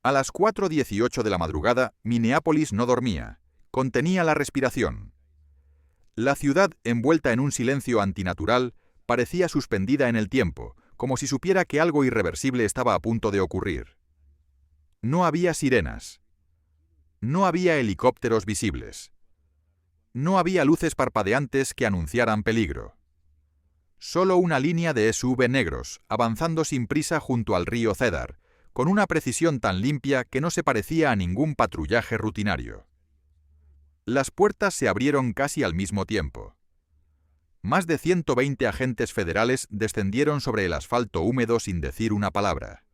A las 4:18 de la madrugada, Minneapolis no dormía, contenía la respiración. La ciudad, envuelta en un silencio antinatural, parecía suspendida en el tiempo, como si supiera que algo irreversible estaba a punto de ocurrir. No había sirenas. No había helicópteros visibles. No había luces parpadeantes que anunciaran peligro. Solo una línea de SUV negros, avanzando sin prisa junto al río Cedar, con una precisión tan limpia que no se parecía a ningún patrullaje rutinario. Las puertas se abrieron casi al mismo tiempo. Más de 120 agentes federales descendieron sobre el asfalto húmedo sin decir una palabra.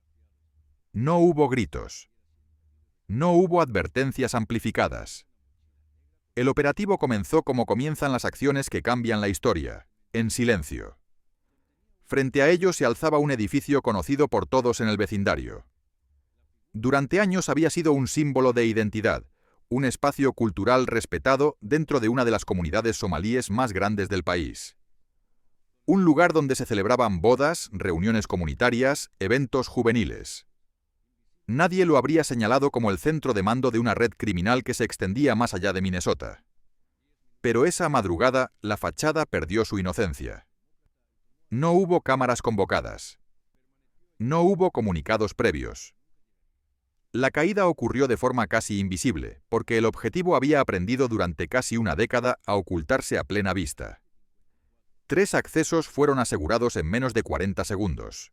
No hubo gritos. No hubo advertencias amplificadas. El operativo comenzó como comienzan las acciones que cambian la historia, en silencio. Frente a ellos se alzaba un edificio conocido por todos en el vecindario. Durante años había sido un símbolo de identidad, un espacio cultural respetado dentro de una de las comunidades somalíes más grandes del país. Un lugar donde se celebraban bodas, reuniones comunitarias, eventos juveniles. Nadie lo habría señalado como el centro de mando de una red criminal que se extendía más allá de Minnesota. Pero esa madrugada, la fachada perdió su inocencia. No hubo cámaras convocadas. No hubo comunicados previos. La caída ocurrió de forma casi invisible, porque el objetivo había aprendido durante casi una década a ocultarse a plena vista. 3 accesos fueron asegurados en menos de 40 segundos.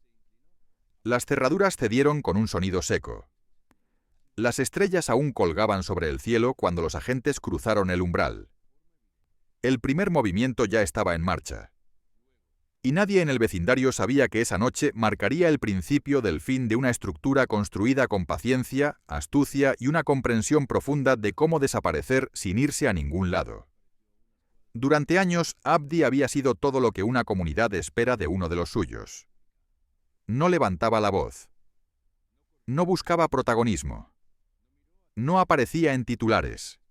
Las cerraduras cedieron con un sonido seco. Las estrellas aún colgaban sobre el cielo cuando los agentes cruzaron el umbral. El primer movimiento ya estaba en marcha. Y nadie en el vecindario sabía que esa noche marcaría el principio del fin de una estructura construida con paciencia, astucia y una comprensión profunda de cómo desaparecer sin irse a ningún lado. Durante años, Abdi había sido todo lo que una comunidad espera de uno de los suyos. No levantaba la voz. No buscaba protagonismo. No aparecía en titulares.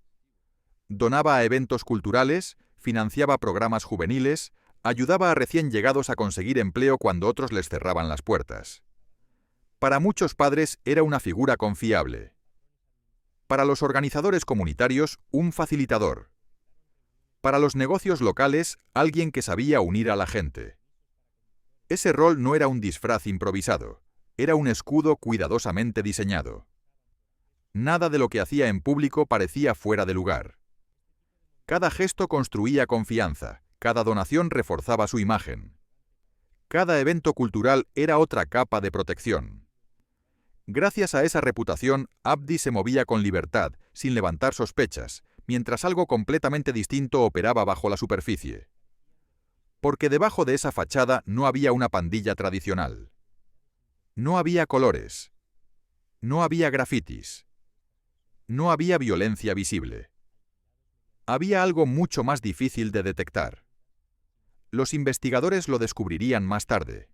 Donaba a eventos culturales, financiaba programas juveniles, ayudaba a recién llegados a conseguir empleo cuando otros les cerraban las puertas. Para muchos padres era una figura confiable. Para los organizadores comunitarios, un facilitador. Para los negocios locales, alguien que sabía unir a la gente. Ese rol no era un disfraz improvisado, era un escudo cuidadosamente diseñado. Nada de lo que hacía en público parecía fuera de lugar. Cada gesto construía confianza, cada donación reforzaba su imagen. Cada evento cultural era otra capa de protección. Gracias a esa reputación, Abdi se movía con libertad, sin levantar sospechas, mientras algo completamente distinto operaba bajo la superficie. Porque debajo de esa fachada no había una pandilla tradicional. No había colores. No había grafitis. No había violencia visible. Había algo mucho más difícil de detectar. Los investigadores lo descubrirían más tarde.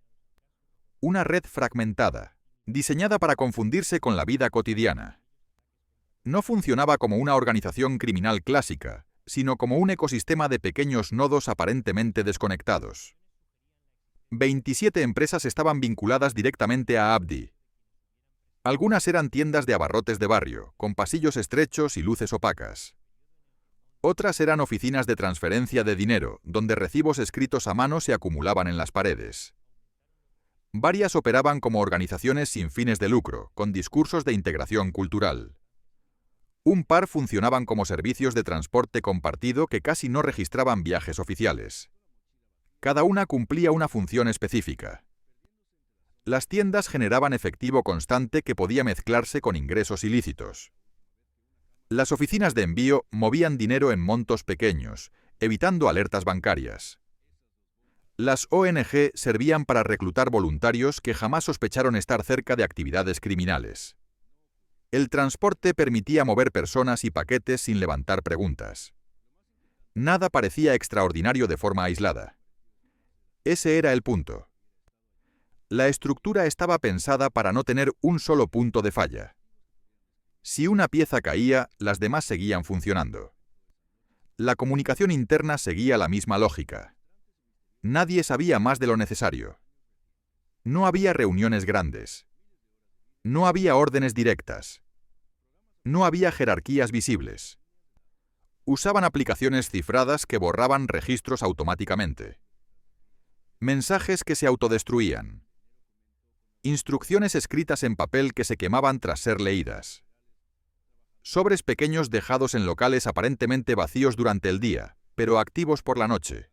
Una red fragmentada, diseñada para confundirse con la vida cotidiana. No funcionaba como una organización criminal clásica, sino como un ecosistema de pequeños nodos aparentemente desconectados. 27 empresas estaban vinculadas directamente a Abdi. Algunas eran tiendas de abarrotes de barrio, con pasillos estrechos y luces opacas. Otras eran oficinas de transferencia de dinero, donde recibos escritos a mano se acumulaban en las paredes. Varias operaban como organizaciones sin fines de lucro, con discursos de integración cultural. Un par funcionaban como servicios de transporte compartido que casi no registraban viajes oficiales. Cada una cumplía una función específica. Las tiendas generaban efectivo constante que podía mezclarse con ingresos ilícitos. Las oficinas de envío movían dinero en montos pequeños, evitando alertas bancarias. Las ONG servían para reclutar voluntarios que jamás sospecharon estar cerca de actividades criminales. El transporte permitía mover personas y paquetes sin levantar preguntas. Nada parecía extraordinario de forma aislada. Ese era el punto. La estructura estaba pensada para no tener un solo punto de falla. Si una pieza caía, las demás seguían funcionando. La comunicación interna seguía la misma lógica. Nadie sabía más de lo necesario. No había reuniones grandes. No había órdenes directas. No había jerarquías visibles. Usaban aplicaciones cifradas que borraban registros automáticamente. Mensajes que se autodestruían. Instrucciones escritas en papel que se quemaban tras ser leídas. Sobres pequeños dejados en locales aparentemente vacíos durante el día, pero activos por la noche.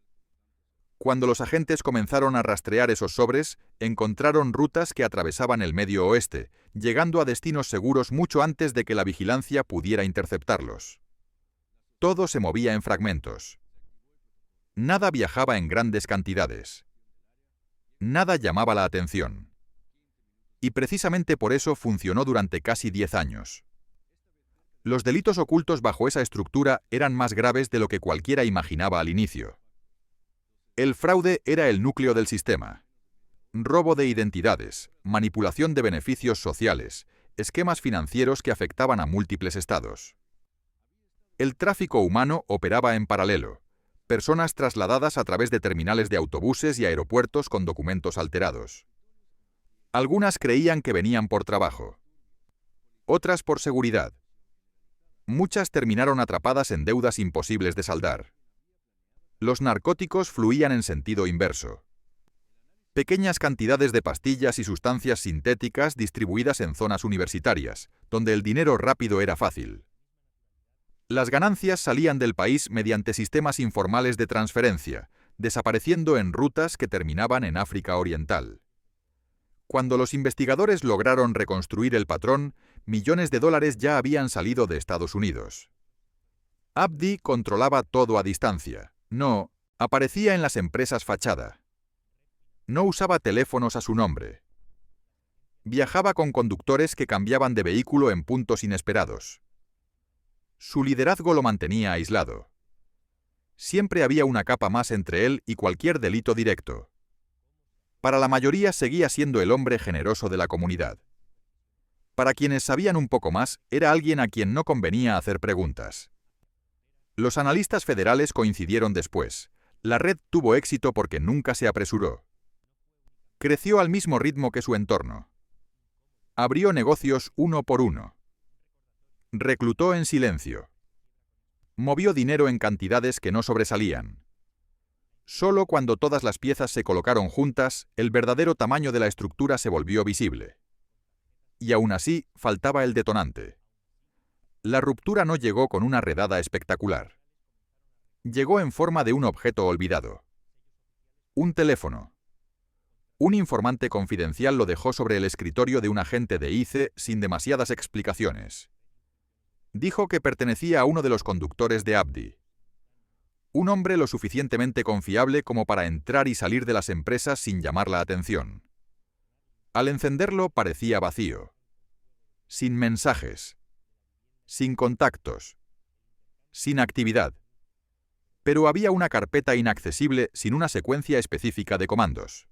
Cuando los agentes comenzaron a rastrear esos sobres, encontraron rutas que atravesaban el Medio Oeste, llegando a destinos seguros mucho antes de que la vigilancia pudiera interceptarlos. Todo se movía en fragmentos. Nada viajaba en grandes cantidades. Nada llamaba la atención. Y precisamente por eso funcionó durante casi 10 años. Los delitos ocultos bajo esa estructura eran más graves de lo que cualquiera imaginaba al inicio. El fraude era el núcleo del sistema. Robo de identidades, manipulación de beneficios sociales, esquemas financieros que afectaban a múltiples estados. El tráfico humano operaba en paralelo. Personas trasladadas a través de terminales de autobuses y aeropuertos con documentos alterados. Algunas creían que venían por trabajo. Otras por seguridad. Muchas terminaron atrapadas en deudas imposibles de saldar. Los narcóticos fluían en sentido inverso. Pequeñas cantidades de pastillas y sustancias sintéticas distribuidas en zonas universitarias, donde el dinero rápido era fácil. Las ganancias salían del país mediante sistemas informales de transferencia, desapareciendo en rutas que terminaban en África Oriental. Cuando los investigadores lograron reconstruir el patrón, millones de dólares ya habían salido de Estados Unidos. Abdi controlaba todo a distancia. No aparecía en las empresas fachada. No usaba teléfonos a su nombre. Viajaba con conductores que cambiaban de vehículo en puntos inesperados. Su liderazgo lo mantenía aislado. Siempre había una capa más entre él y cualquier delito directo. Para la mayoría seguía siendo el hombre generoso de la comunidad. Para quienes sabían un poco más, era alguien a quien no convenía hacer preguntas. Los analistas federales coincidieron después. La red tuvo éxito porque nunca se apresuró. Creció al mismo ritmo que su entorno. Abrió negocios uno por uno. Reclutó en silencio. Movió dinero en cantidades que no sobresalían. Solo cuando todas las piezas se colocaron juntas, el verdadero tamaño de la estructura se volvió visible. Y aún así, faltaba el detonante. La ruptura no llegó con una redada espectacular. Llegó en forma de un objeto olvidado. Un teléfono. Un informante confidencial lo dejó sobre el escritorio de un agente de ICE sin demasiadas explicaciones. Dijo que pertenecía a uno de los conductores de Abdi. Un hombre lo suficientemente confiable como para entrar y salir de las empresas sin llamar la atención. Al encenderlo parecía vacío. Sin mensajes. Sin contactos. Sin actividad. Pero había una carpeta inaccesible sin una secuencia específica de comandos.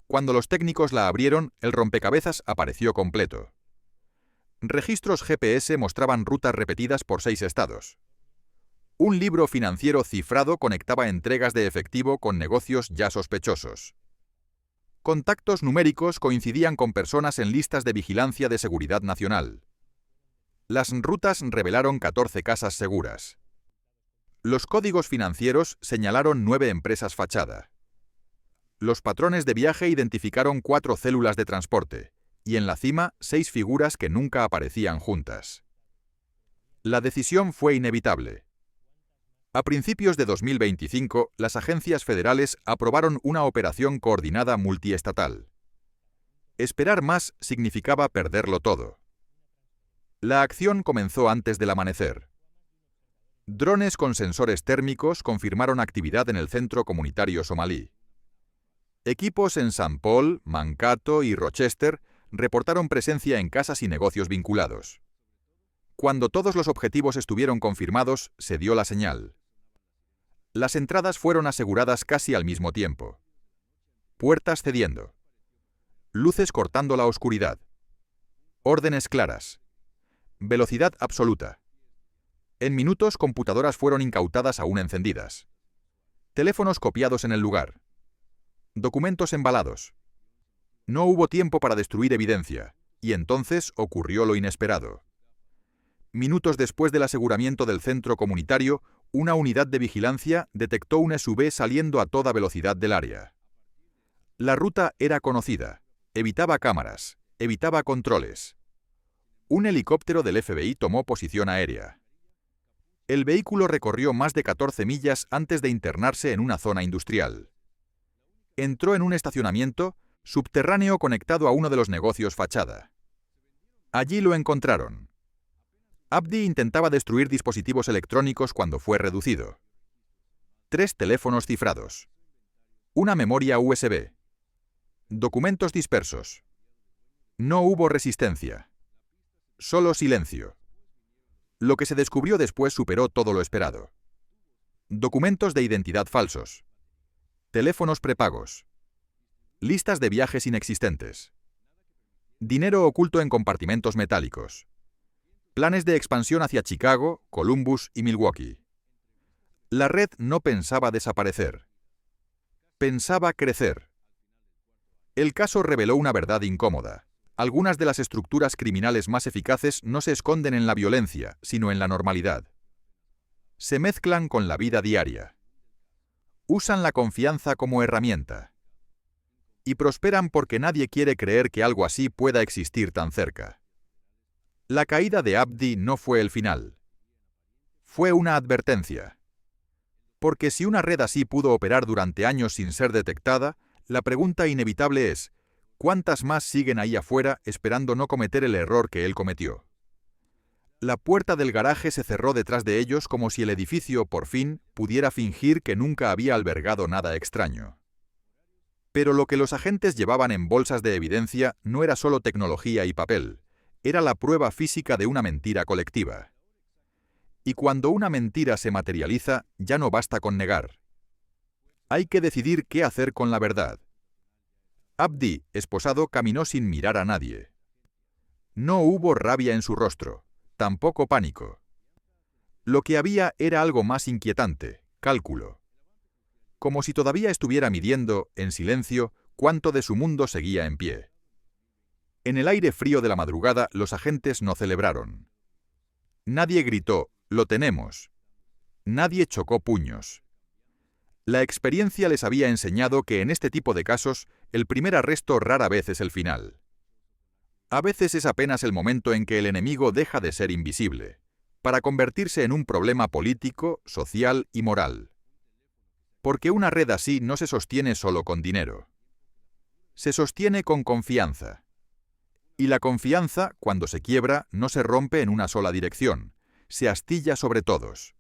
Cuando los técnicos la abrieron, el rompecabezas apareció completo. Registros GPS mostraban rutas repetidas por 6 estados. Un libro financiero cifrado conectaba entregas de efectivo con negocios ya sospechosos. Contactos numéricos coincidían con personas en listas de vigilancia de seguridad nacional. Las rutas revelaron 14 casas seguras. Los códigos financieros señalaron 9 empresas fachada. Los patrones de viaje identificaron 4 células de transporte, y en la cima 6 figuras que nunca aparecían juntas. La decisión fue inevitable. A principios de 2025, las agencias federales aprobaron una operación coordinada multiestatal. Esperar más significaba perderlo todo. La acción comenzó antes del amanecer. Drones con sensores térmicos confirmaron actividad en el centro comunitario somalí. Equipos en St. Paul, Mankato y Rochester reportaron presencia en casas y negocios vinculados. Cuando todos los objetivos estuvieron confirmados, se dio la señal. Las entradas fueron aseguradas casi al mismo tiempo. Puertas cediendo. Luces cortando la oscuridad. Órdenes claras. Velocidad absoluta. En minutos, computadoras fueron incautadas aún encendidas. Teléfonos copiados en el lugar. Documentos embalados. No hubo tiempo para destruir evidencia, y entonces ocurrió lo inesperado. Minutos después del aseguramiento del centro comunitario, una unidad de vigilancia detectó un SUV saliendo a toda velocidad del área. La ruta era conocida, evitaba cámaras, evitaba controles. Un helicóptero del FBI tomó posición aérea. El vehículo recorrió más de 14 millas antes de internarse en una zona industrial. Entró en un estacionamiento subterráneo conectado a uno de los negocios fachada. Allí lo encontraron. Abdi intentaba destruir dispositivos electrónicos cuando fue reducido. 3 teléfonos cifrados. Una memoria USB. Documentos dispersos. No hubo resistencia. Solo silencio. Lo que se descubrió después superó todo lo esperado. Documentos de identidad falsos. Teléfonos prepagos. Listas de viajes inexistentes. Dinero oculto en compartimentos metálicos. Planes de expansión hacia Chicago, Columbus y Milwaukee. La red no pensaba desaparecer. Pensaba crecer. El caso reveló una verdad incómoda. Algunas de las estructuras criminales más eficaces no se esconden en la violencia, sino en la normalidad. Se mezclan con la vida diaria. Usan la confianza como herramienta. Y prosperan porque nadie quiere creer que algo así pueda existir tan cerca. La caída de Abdi no fue el final. Fue una advertencia. Porque si una red así pudo operar durante años sin ser detectada, la pregunta inevitable es, ¿cuántas más siguen ahí afuera esperando no cometer el error que él cometió? La puerta del garaje se cerró detrás de ellos como si el edificio, por fin, pudiera fingir que nunca había albergado nada extraño. Pero lo que los agentes llevaban en bolsas de evidencia no era solo tecnología y papel, era la prueba física de una mentira colectiva. Y cuando una mentira se materializa, ya no basta con negar. Hay que decidir qué hacer con la verdad. Abdi, esposado, caminó sin mirar a nadie. No hubo rabia en su rostro, tampoco pánico. Lo que había era algo más inquietante, cálculo. Como si todavía estuviera midiendo, en silencio, cuánto de su mundo seguía en pie. En el aire frío de la madrugada, los agentes no celebraron. Nadie gritó, «¡Lo tenemos!». Nadie chocó puños. La experiencia les había enseñado que en este tipo de casos, el primer arresto rara vez es el final. A veces es apenas el momento en que el enemigo deja de ser invisible, para convertirse en un problema político, social y moral. Porque una red así no se sostiene solo con dinero. Se sostiene con confianza. Y la confianza, cuando se quiebra, no se rompe en una sola dirección, se astilla sobre todos.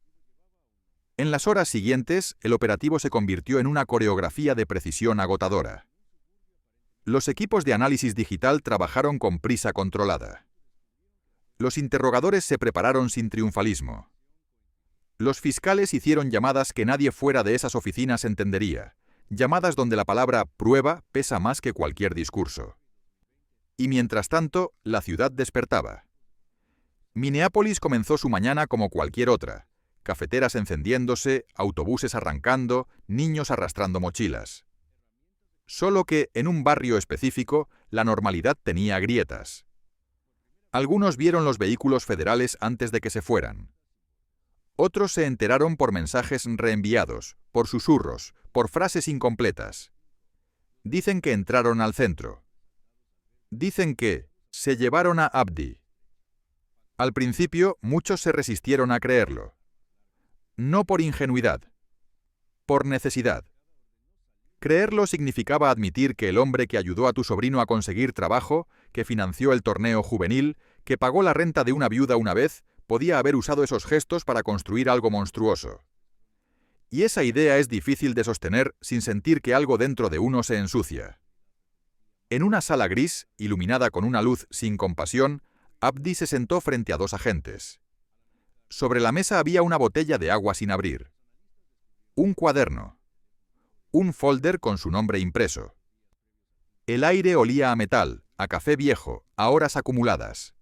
En las horas siguientes, el operativo se convirtió en una coreografía de precisión agotadora. Los equipos de análisis digital trabajaron con prisa controlada. Los interrogadores se prepararon sin triunfalismo. Los fiscales hicieron llamadas que nadie fuera de esas oficinas entendería, llamadas donde la palabra prueba pesa más que cualquier discurso. Y mientras tanto, la ciudad despertaba. Minneapolis comenzó su mañana como cualquier otra, cafeteras encendiéndose, autobuses arrancando, niños arrastrando mochilas. Solo que, en un barrio específico, la normalidad tenía grietas. Algunos vieron los vehículos federales antes de que se fueran. Otros se enteraron por mensajes reenviados, por susurros, por frases incompletas. Dicen que entraron al centro. Dicen que se llevaron a Abdi. Al principio, muchos se resistieron a creerlo. No por ingenuidad, por necesidad. Creerlo significaba admitir que el hombre que ayudó a tu sobrino a conseguir trabajo, que financió el torneo juvenil, que pagó la renta de una viuda una vez, podía haber usado esos gestos para construir algo monstruoso. Y esa idea es difícil de sostener sin sentir que algo dentro de uno se ensucia. En una sala gris, iluminada con una luz sin compasión, Abdi se sentó frente a 2 agentes. Sobre la mesa había una botella de agua sin abrir. Un cuaderno. Un folder con su nombre impreso. El aire olía a metal, a café viejo, a horas acumuladas.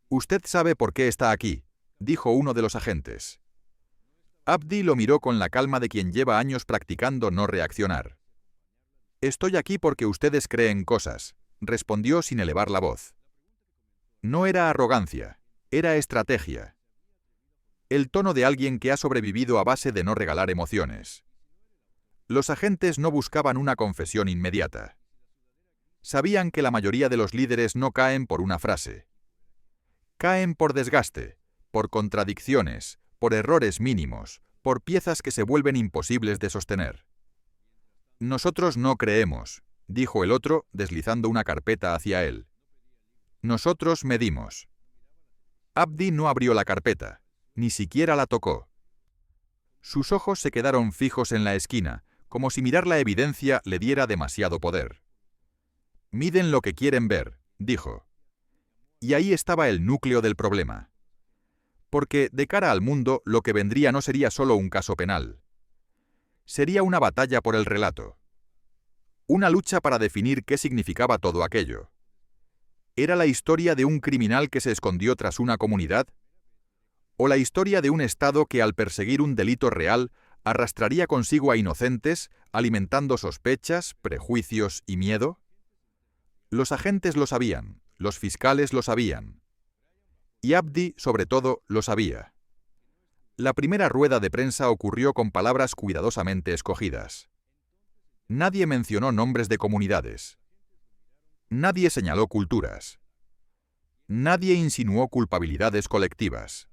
«Usted sabe por qué está aquí», dijo uno de los agentes. Abdi lo miró con la calma de quien lleva años practicando no reaccionar. «Estoy aquí porque ustedes creen cosas», respondió sin elevar la voz. No era arrogancia, era estrategia. El tono de alguien que ha sobrevivido a base de no regalar emociones. Los agentes no buscaban una confesión inmediata. Sabían que la mayoría de los líderes no caen por una frase. Caen por desgaste, por contradicciones, por errores mínimos, por piezas que se vuelven imposibles de sostener. Nosotros no creemos, dijo el otro, deslizando una carpeta hacia él. Nosotros medimos. Abdi no abrió la carpeta, ni siquiera la tocó. Sus ojos se quedaron fijos en la esquina, como si mirar la evidencia le diera demasiado poder. Miden lo que quieren ver, dijo. Y ahí estaba el núcleo del problema. Porque, de cara al mundo, lo que vendría no sería solo un caso penal. Sería una batalla por el relato. Una lucha para definir qué significaba todo aquello. ¿Era la historia de un criminal que se escondió tras una comunidad? ¿O la historia de un Estado que, al perseguir un delito real, arrastraría consigo a inocentes, alimentando sospechas, prejuicios y miedo? Los agentes lo sabían, los fiscales lo sabían. Y Abdi, sobre todo, lo sabía. La primera rueda de prensa ocurrió con palabras cuidadosamente escogidas. Nadie mencionó nombres de comunidades. Nadie señaló culturas. Nadie insinuó culpabilidades colectivas.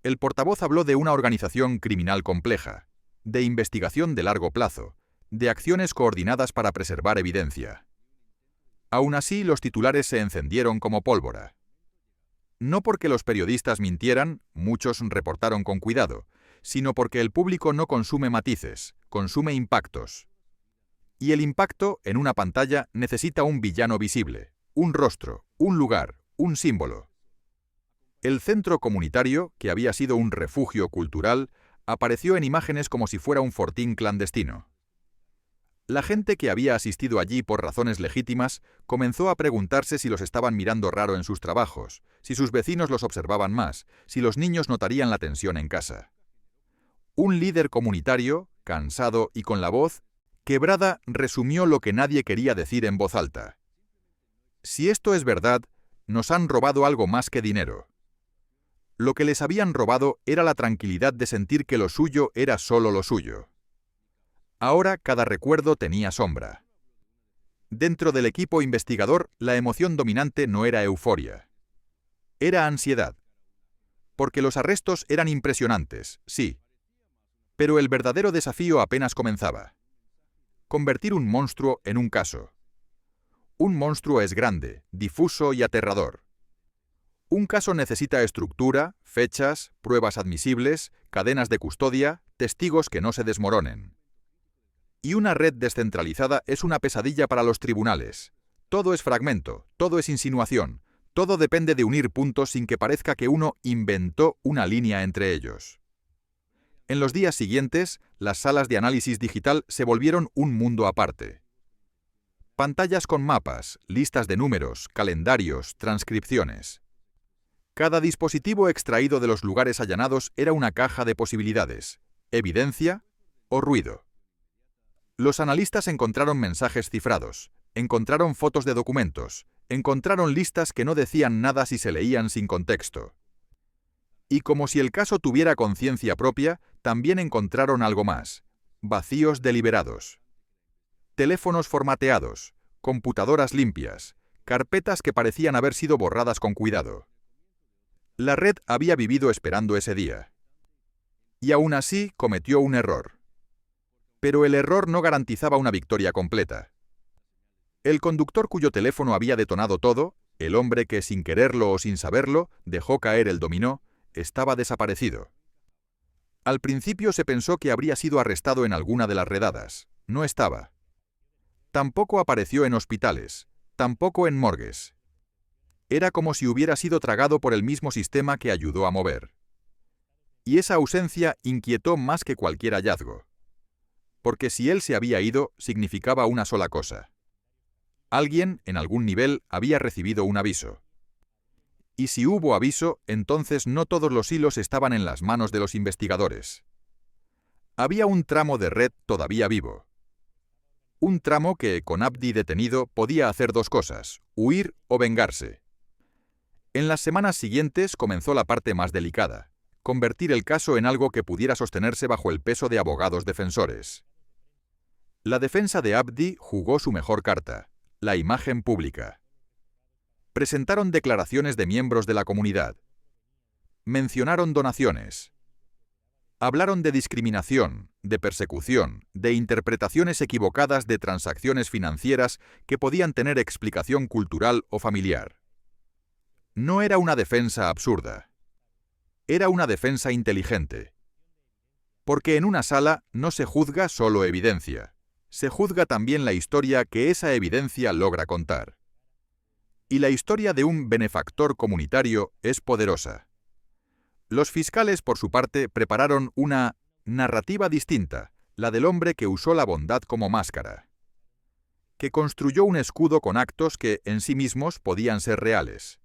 El portavoz habló de una organización criminal compleja, de investigación de largo plazo, de acciones coordinadas para preservar evidencia. Aún así, los titulares se encendieron como pólvora. No porque los periodistas mintieran, muchos reportaron con cuidado, sino porque el público no consume matices, consume impactos. Y el impacto, en una pantalla, necesita un villano visible, un rostro, un lugar, un símbolo. El centro comunitario, que había sido un refugio cultural, apareció en imágenes como si fuera un fortín clandestino. La gente que había asistido allí por razones legítimas comenzó a preguntarse si los estaban mirando raro en sus trabajos, si sus vecinos los observaban más, si los niños notarían la tensión en casa. Un líder comunitario, cansado y con la voz quebrada, resumió lo que nadie quería decir en voz alta. Si esto es verdad, nos han robado algo más que dinero. Lo que les habían robado era la tranquilidad de sentir que lo suyo era solo lo suyo. Ahora cada recuerdo tenía sombra. Dentro del equipo investigador, la emoción dominante no era euforia. Era ansiedad. Porque los arrestos eran impresionantes, sí. Pero el verdadero desafío apenas comenzaba. Convertir un monstruo en un caso. Un monstruo es grande, difuso y aterrador. Un caso necesita estructura, fechas, pruebas admisibles, cadenas de custodia, testigos que no se desmoronen. Y una red descentralizada es una pesadilla para los tribunales. Todo es fragmento, todo es insinuación, todo depende de unir puntos sin que parezca que uno inventó una línea entre ellos. En los días siguientes, las salas de análisis digital se volvieron un mundo aparte. Pantallas con mapas, listas de números, calendarios, transcripciones. Cada dispositivo extraído de los lugares allanados era una caja de posibilidades, evidencia o ruido. Los analistas encontraron mensajes cifrados, encontraron fotos de documentos, encontraron listas que no decían nada si se leían sin contexto. Y como si el caso tuviera conciencia propia, también encontraron algo más: vacíos deliberados. Teléfonos formateados, computadoras limpias, carpetas que parecían haber sido borradas con cuidado. La red había vivido esperando ese día. Y aún así cometió un error. Pero el error no garantizaba una victoria completa. El conductor cuyo teléfono había detonado todo, el hombre que sin quererlo o sin saberlo dejó caer el dominó, estaba desaparecido. Al principio se pensó que habría sido arrestado en alguna de las redadas. No estaba. Tampoco apareció en hospitales, tampoco en morgues. Era como si hubiera sido tragado por el mismo sistema que ayudó a mover. Y esa ausencia inquietó más que cualquier hallazgo. Porque si él se había ido, significaba una sola cosa. Alguien, en algún nivel, había recibido un aviso. Y si hubo aviso, entonces no todos los hilos estaban en las manos de los investigadores. Había un tramo de red todavía vivo. Un tramo que, con Abdi detenido, podía hacer dos cosas: huir o vengarse. En las semanas siguientes comenzó la parte más delicada: convertir el caso en algo que pudiera sostenerse bajo el peso de abogados defensores. La defensa de Abdi jugó su mejor carta: la imagen pública. Presentaron declaraciones de miembros de la comunidad. Mencionaron donaciones. Hablaron de discriminación, de persecución, de interpretaciones equivocadas de transacciones financieras que podían tener explicación cultural o familiar. No era una defensa absurda. Era una defensa inteligente. Porque en una sala no se juzga solo evidencia, se juzga también la historia que esa evidencia logra contar. Y la historia de un benefactor comunitario es poderosa. Los fiscales, por su parte, prepararon una narrativa distinta, la del hombre que usó la bondad como máscara, que construyó un escudo con actos que en sí mismos podían ser reales.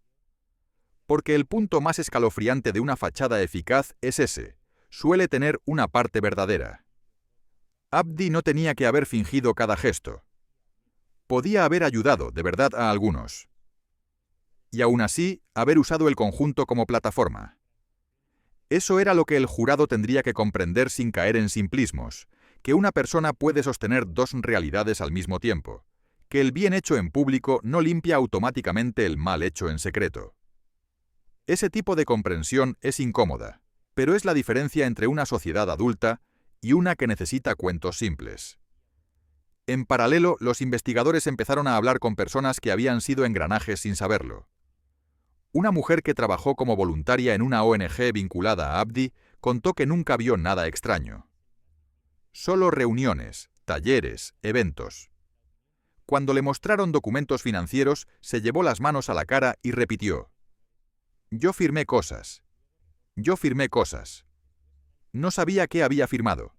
Porque el punto más escalofriante de una fachada eficaz es ese: suele tener una parte verdadera. Abdi no tenía que haber fingido cada gesto. Podía haber ayudado de verdad a algunos. Y aún así, haber usado el conjunto como plataforma. Eso era lo que el jurado tendría que comprender sin caer en simplismos: que una persona puede sostener dos realidades al mismo tiempo, que el bien hecho en público no limpia automáticamente el mal hecho en secreto. Ese tipo de comprensión es incómoda, pero es la diferencia entre una sociedad adulta y una que necesita cuentos simples. En paralelo, los investigadores empezaron a hablar con personas que habían sido engranajes sin saberlo. Una mujer que trabajó como voluntaria en una ONG vinculada a Abdi contó que nunca vio nada extraño. Solo reuniones, talleres, eventos. Cuando le mostraron documentos financieros, se llevó las manos a la cara y repitió: «Yo firmé cosas. Yo firmé cosas». No sabía qué había firmado.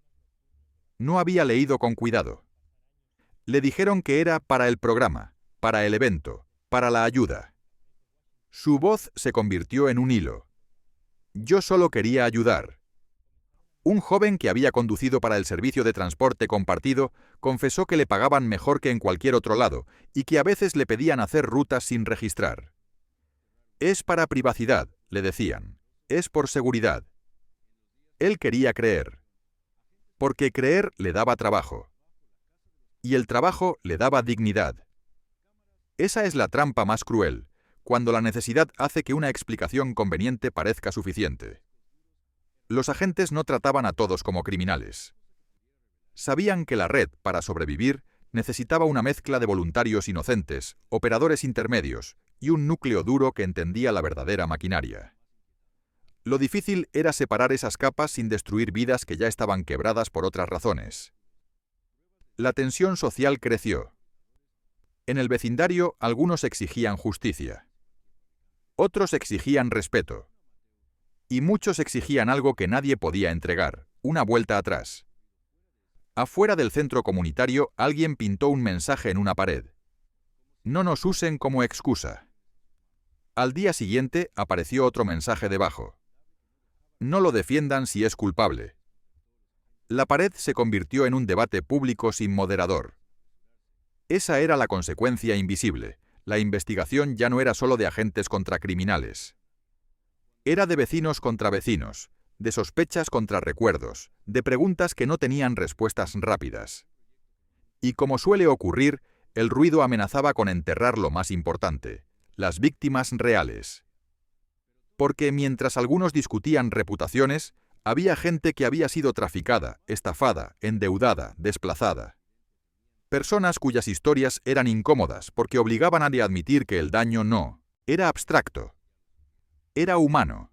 No había leído con cuidado. Le dijeron que era para el programa, para el evento, para la ayuda. Su voz se convirtió en un hilo. Yo solo quería ayudar. Un joven que había conducido para el servicio de transporte compartido confesó que le pagaban mejor que en cualquier otro lado y que a veces le pedían hacer rutas sin registrar. «Es para privacidad», le decían. «Es por seguridad». Él quería creer. Porque creer le daba trabajo. Y el trabajo le daba dignidad. Esa es la trampa más cruel, cuando la necesidad hace que una explicación conveniente parezca suficiente. Los agentes no trataban a todos como criminales. Sabían que la red, para sobrevivir, necesitaba una mezcla de voluntarios inocentes, operadores intermedios y un núcleo duro que entendía la verdadera maquinaria. Lo difícil era separar esas capas sin destruir vidas que ya estaban quebradas por otras razones. La tensión social creció. En el vecindario, algunos exigían justicia. Otros exigían respeto. Y muchos exigían algo que nadie podía entregar: una vuelta atrás. Afuera del centro comunitario, alguien pintó un mensaje en una pared: «No nos usen como excusa». Al día siguiente apareció otro mensaje debajo: «No lo defiendan si es culpable». La pared se convirtió en un debate público sin moderador. Esa era la consecuencia invisible. La investigación ya no era solo de agentes contra criminales. Era de vecinos contra vecinos, de sospechas contra recuerdos, de preguntas que no tenían respuestas rápidas. Y como suele ocurrir, el ruido amenazaba con enterrar lo más importante: las víctimas reales. Porque mientras algunos discutían reputaciones, había gente que había sido traficada, estafada, endeudada, desplazada. Personas cuyas historias eran incómodas porque obligaban a admitir que el daño no era abstracto, era humano.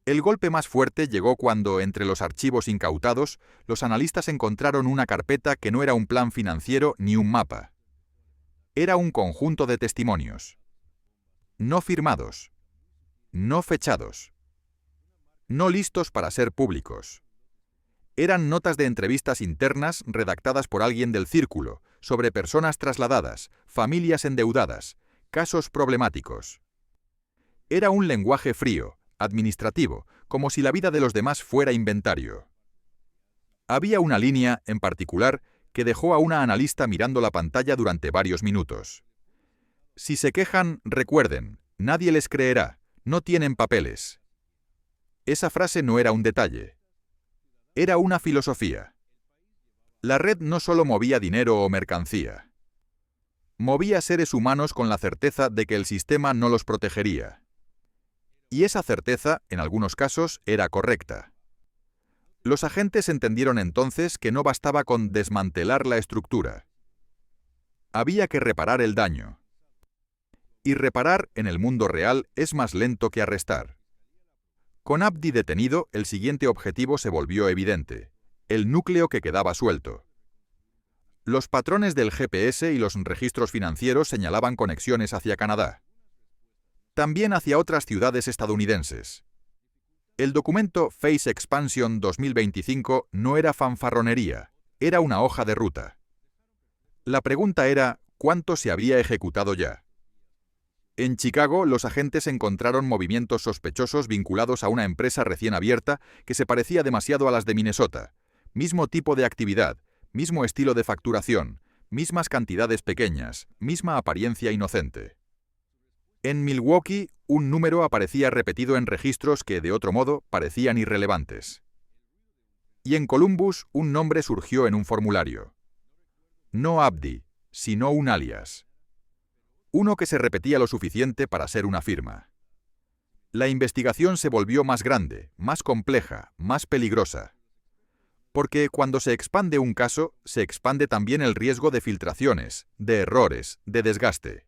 El golpe más fuerte llegó cuando, entre los archivos incautados, los analistas encontraron una carpeta que no era un plan financiero ni un mapa. Era un conjunto de testimonios. No firmados. No fechados. No listos para ser públicos. Eran notas de entrevistas internas redactadas por alguien del círculo, sobre personas trasladadas, familias endeudadas, casos problemáticos. Era un lenguaje frío, administrativo, como si la vida de los demás fuera inventario. Había una línea, en particular, que dejó a una analista mirando la pantalla durante varios minutos. «Si se quejan, recuerden, Nadie les creerá, no tienen papeles. Esa frase no era un detalle. Era una filosofía. La red no solo movía dinero o mercancía. Movía seres humanos con la certeza de que el sistema no los protegería. Y esa certeza, en algunos casos, era correcta. Los agentes entendieron entonces que no bastaba con desmantelar la estructura. Había que reparar el daño. Y reparar en el mundo real es más lento que arrestar. Con Abdi detenido, el siguiente objetivo se volvió evidente: el núcleo que quedaba suelto. Los patrones del GPS y los registros financieros señalaban conexiones hacia Canadá. También hacia otras ciudades estadounidenses. El documento Phase Expansion 2025 no era fanfarronería, era una hoja de ruta. La pregunta era, ¿cuánto se había ejecutado ya? En Chicago, los agentes encontraron movimientos sospechosos vinculados a una empresa recién abierta que se parecía demasiado a las de Minnesota. Mismo tipo de actividad, mismo estilo de facturación, mismas cantidades pequeñas, misma apariencia inocente. En Milwaukee, un número aparecía repetido en registros que, de otro modo, parecían irrelevantes. Y en Columbus, un nombre surgió en un formulario. No Abdi, sino un alias. Uno que se repetía lo suficiente para ser una firma. La investigación se volvió más grande, más compleja, más peligrosa. Porque cuando se expande un caso, se expande también el riesgo de filtraciones, de errores, de desgaste.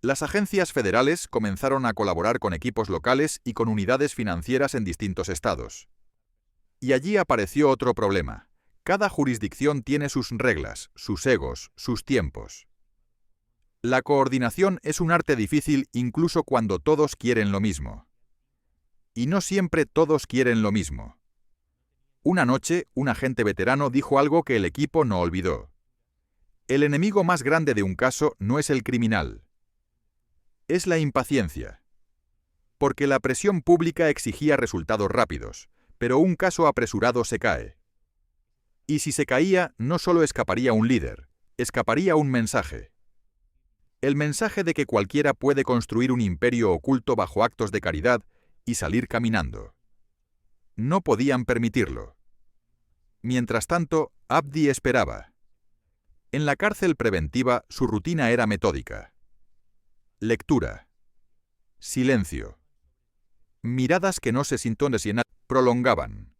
Las agencias federales comenzaron a colaborar con equipos locales y con unidades financieras en distintos estados. Y allí apareció otro problema. Cada jurisdicción tiene sus reglas, sus egos, sus tiempos. La coordinación es un arte difícil incluso cuando todos quieren lo mismo. Y no siempre todos quieren lo mismo. Una noche, un agente veterano dijo algo que el equipo no olvidó. El enemigo más grande de un caso no es el criminal. Es la impaciencia. Porque la presión pública exigía resultados rápidos, pero un caso apresurado se cae. Y si se caía, no solo escaparía un líder, escaparía un mensaje. El mensaje de que cualquiera puede construir un imperio oculto bajo actos de caridad y salir caminando. No podían permitirlo. Mientras tanto, Abdi esperaba. En la cárcel preventiva, su rutina era metódica. Lectura. Silencio. Miradas que no se sintonían prolongaban.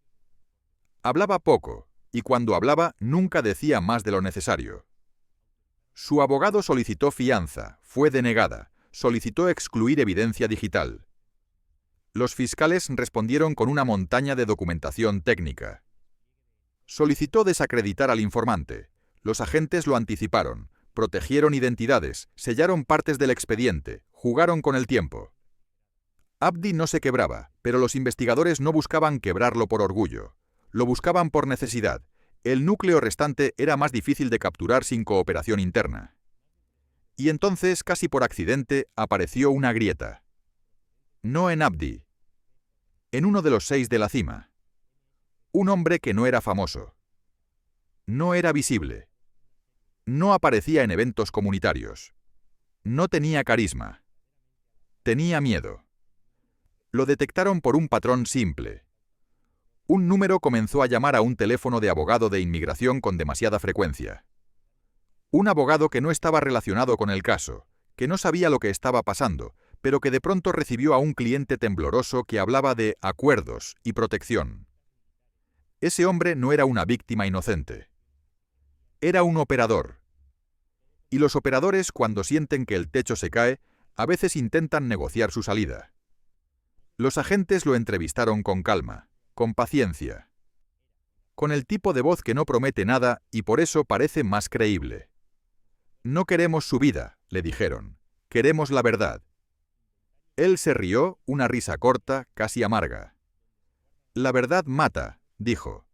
Hablaba poco, y cuando hablaba nunca decía más de lo necesario. Su abogado solicitó fianza, fue denegada, solicitó excluir evidencia digital. Los fiscales respondieron con una montaña de documentación técnica. Solicitó desacreditar al informante. Los agentes lo anticiparon, protegieron identidades, sellaron partes del expediente, jugaron con el tiempo. Abdi no se quebraba, pero los investigadores no buscaban quebrarlo por orgullo. Lo buscaban por necesidad. El núcleo restante era más difícil de capturar sin cooperación interna. Y entonces, casi por accidente, apareció una grieta. No en Abdi. En uno de los 6 de la cima. Un hombre que no era famoso. No era visible. No aparecía en eventos comunitarios. No tenía carisma. Tenía miedo. Lo detectaron por un patrón simple. Un número comenzó a llamar a un teléfono de abogado de inmigración con demasiada frecuencia. Un abogado que no estaba relacionado con el caso, que no sabía lo que estaba pasando, pero que de pronto recibió a un cliente tembloroso que hablaba de acuerdos y protección. Ese hombre no era una víctima inocente. Era un operador. Y los operadores, cuando sienten que el techo se cae, a veces intentan negociar su salida. Los agentes lo entrevistaron con calma, con paciencia. Con el tipo de voz que no promete nada y por eso parece más creíble. No queremos su vida, le dijeron. Queremos la verdad. Él se rió, una risa corta, casi amarga. La verdad mata, dijo.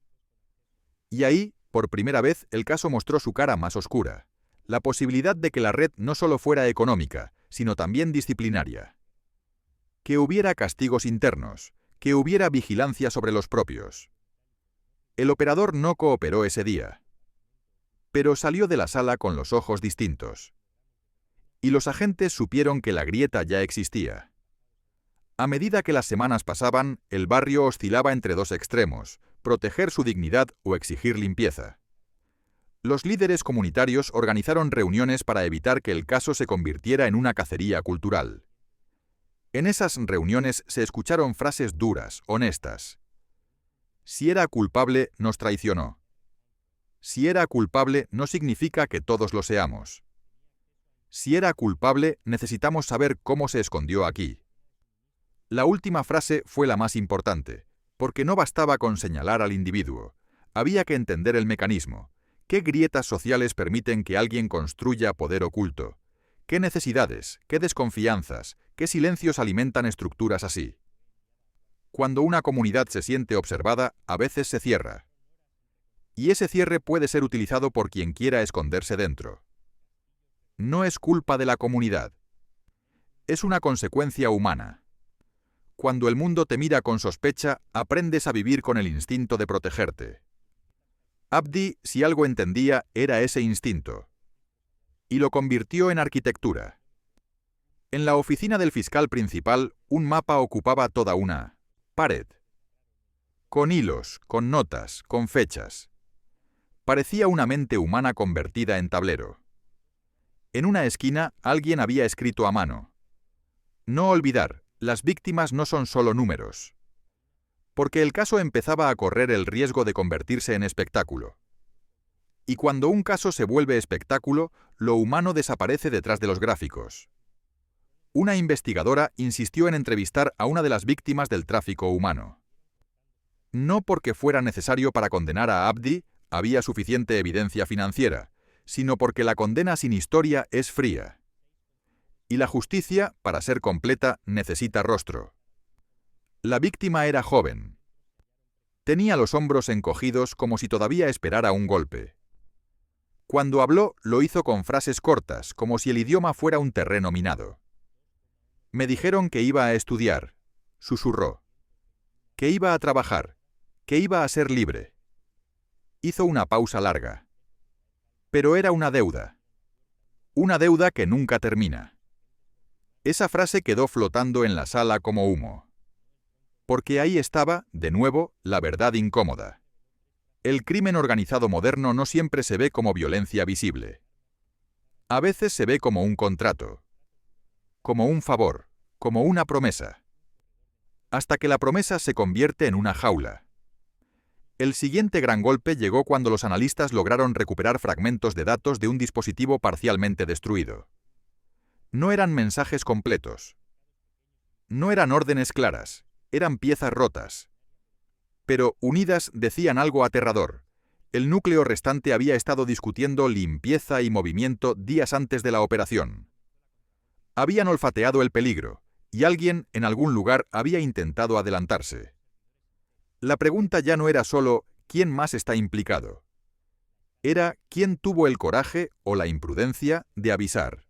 Y ahí, por primera vez, el caso mostró su cara más oscura. La posibilidad de que la red no solo fuera económica, sino también disciplinaria. Que hubiera castigos internos, que hubiera vigilancia sobre los propios. El operador no cooperó ese día. Pero salió de la sala con los ojos distintos. y los agentes supieron que la grieta ya existía. A medida que las semanas pasaban, el barrio oscilaba entre dos extremos: proteger su dignidad o exigir limpieza. Los líderes comunitarios organizaron reuniones para evitar que el caso se convirtiera en una cacería cultural. En esas reuniones se escucharon frases duras, honestas. Si era culpable, nos traicionó. Si era culpable, no significa que todos lo seamos. Si era culpable, necesitamos saber cómo se escondió aquí. La última frase fue la más importante, porque no bastaba con señalar al individuo. Había que entender el mecanismo. ¿Qué grietas sociales permiten que alguien construya poder oculto? ¿Qué necesidades, qué desconfianzas, qué silencios alimentan estructuras así? Cuando una comunidad se siente observada, a veces se cierra. Y ese cierre puede ser utilizado por quien quiera esconderse dentro. No es culpa de la comunidad. Es una consecuencia humana. Cuando el mundo te mira con sospecha, aprendes a vivir con el instinto de protegerte. Abdi, si algo entendía, era ese instinto. Y lo convirtió en arquitectura. En la oficina del fiscal principal, un mapa ocupaba toda una pared. Con hilos, con notas, con fechas. Parecía una mente humana convertida en tablero. En una esquina, alguien había escrito a mano: no olvidar, las víctimas no son solo números. Porque el caso empezaba a correr el riesgo de convertirse en espectáculo. Y cuando un caso se vuelve espectáculo, lo humano desaparece detrás de los gráficos. Una investigadora insistió en entrevistar a una de las víctimas del tráfico humano. No porque fuera necesario para condenar a Abdi, había suficiente evidencia financiera, sino porque la condena sin historia es fría. Y la justicia, para ser completa, necesita rostro. La víctima era joven. Tenía los hombros encogidos como si todavía esperara un golpe. Cuando habló, lo hizo con frases cortas, como si el idioma fuera un terreno minado. Me dijeron que iba a estudiar, susurró. Que iba a trabajar, que iba a ser libre. Hizo una pausa larga. Pero era una deuda. Una deuda que nunca termina. Esa frase quedó flotando en la sala como humo. Porque ahí estaba, de nuevo, la verdad incómoda. El crimen organizado moderno no siempre se ve como violencia visible. A veces se ve como un contrato, como un favor, como una promesa. Hasta que la promesa se convierte en una jaula. El siguiente gran golpe llegó cuando los analistas lograron recuperar fragmentos de datos de un dispositivo parcialmente destruido. No eran mensajes completos. No eran órdenes claras. Eran piezas rotas. Pero, unidas, decían algo aterrador. El núcleo restante había estado discutiendo limpieza y movimiento días antes de la operación. Habían olfateado el peligro, y alguien, en algún lugar, había intentado adelantarse. La pregunta ya no era solo ¿quién más está implicado? Era ¿quién tuvo el coraje o la imprudencia de avisar?